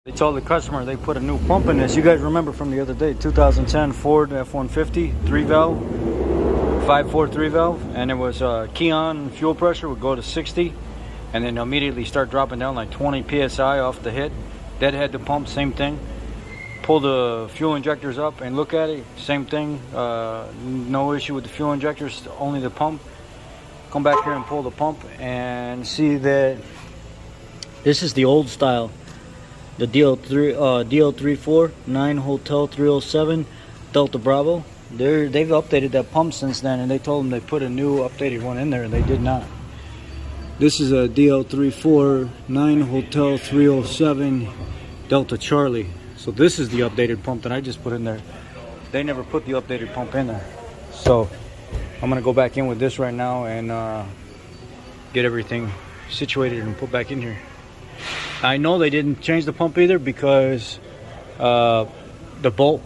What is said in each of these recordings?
They told the customer they put a new pump in this. You guys remember from the other day, 2010 Ford F150, 3-valve, 5.4 3-valve, and it was key on fuel pressure would go to 60 and then immediately start dropping down like 20 psi off the hit. Deadhead the pump, same thing. Pull the fuel injectors up and look at it, same thing. No issue with the fuel injectors, only the pump. Come back here and pull the pump and see that this is the old style. The DL34 9 Hotel 307 Delta Bravo. They've updated that pump since then, and they told them they put a new updated one in there, and they did not. This is a DL34 9 Hotel 307 Delta Charlie. So this is the updated pump that I just put in there. They never put the updated pump in there. So I'm gonna go back in with this right now and get everything situated and put back in here. I know they didn't change the pump either because the bolt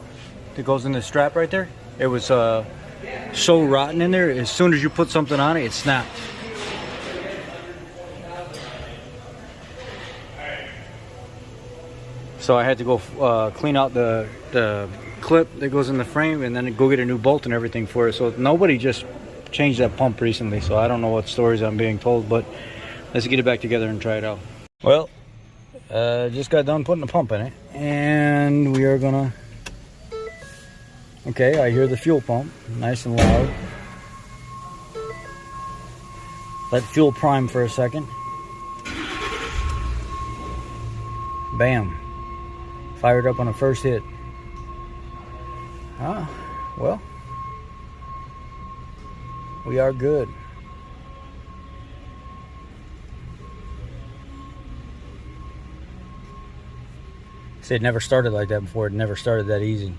that goes in the strap right there, it was so rotten in there. As soon as you put something on it, it snapped. So I had to go clean out the clip that goes in the frame and then go get a new bolt and everything for it. So nobody just changed that pump recently. So I don't know what stories I'm being told, but let's get it back together and try it out. Well, just got done putting the pump in it, and we are gonna, okay, I hear the fuel pump, nice and loud. Let fuel prime for a second. Bam. Fired up on the first hit. Well, we are good. It never started like that before. It never started that easy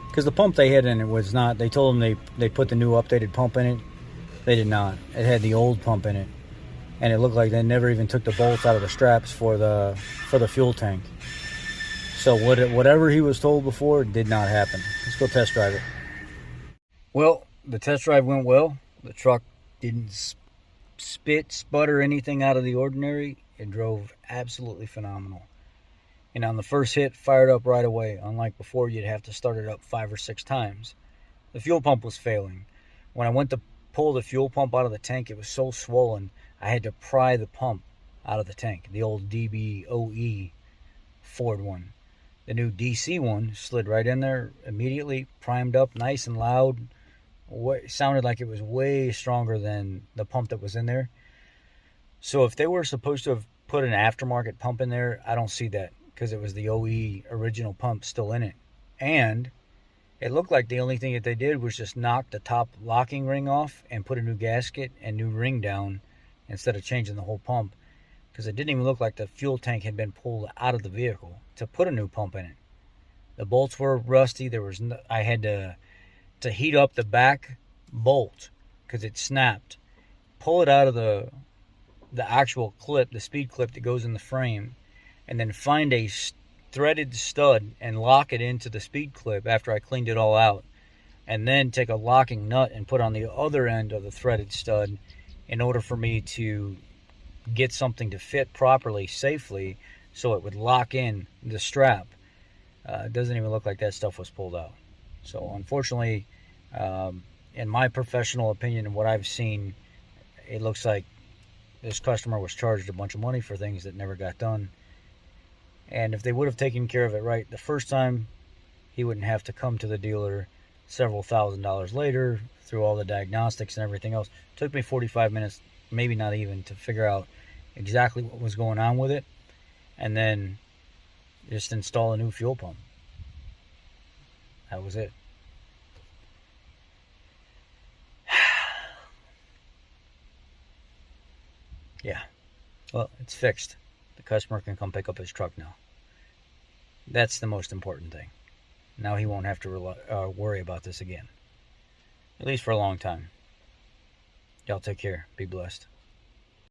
because the pump they had in it was not, they told them they put the new updated pump in it. They did not. It had the old pump in it, and it looked like they never even took the bolts out of the straps for the fuel tank. So whatever he was told before did not happen. Let's go test drive it. Well, the test drive went well. The truck didn't sputter anything out of the ordinary. It drove absolutely phenomenal. And on the first hit, fired up right away. Unlike before, you'd have to start it up 5 or 6 times. The fuel pump was failing. When I went to pull the fuel pump out of the tank, it was so swollen, I had to pry the pump out of the tank. The old DBOE Ford one. The new DC one slid right in there immediately, primed up nice and loud. Sounded like it was way stronger than the pump that was in there. So if they were supposed to have put an aftermarket pump in there, I don't see that, because it was the OE original pump still in it. And it looked like the only thing that they did was just knock the top locking ring off and put a new gasket and new ring down instead of changing the whole pump, because it didn't even look like the fuel tank had been pulled out of the vehicle to put a new pump in it. The bolts were rusty. I had to heat up the back bolt because it snapped. Pull it out of the actual clip, the speed clip that goes in the frame, and then find a threaded stud and lock it into the speed clip after I cleaned it all out. And then take a locking nut and put on the other end of the threaded stud in order for me to get something to fit properly, safely, so it would lock in the strap. It doesn't even look like that stuff was pulled out. So unfortunately, in my professional opinion and what I've seen, it looks like this customer was charged a bunch of money for things that never got done. And if they would have taken care of it right the first time, he wouldn't have to come to the dealer several $1,000s later through all the diagnostics and everything else. It took me 45 minutes, maybe not even, to figure out exactly what was going on with it, and then just install a new fuel pump. That was it. Yeah. Well, it's fixed. The customer can come pick up his truck now. That's the most important thing. Now he won't have to worry about this again. At least for a long time. Y'all take care. Be blessed.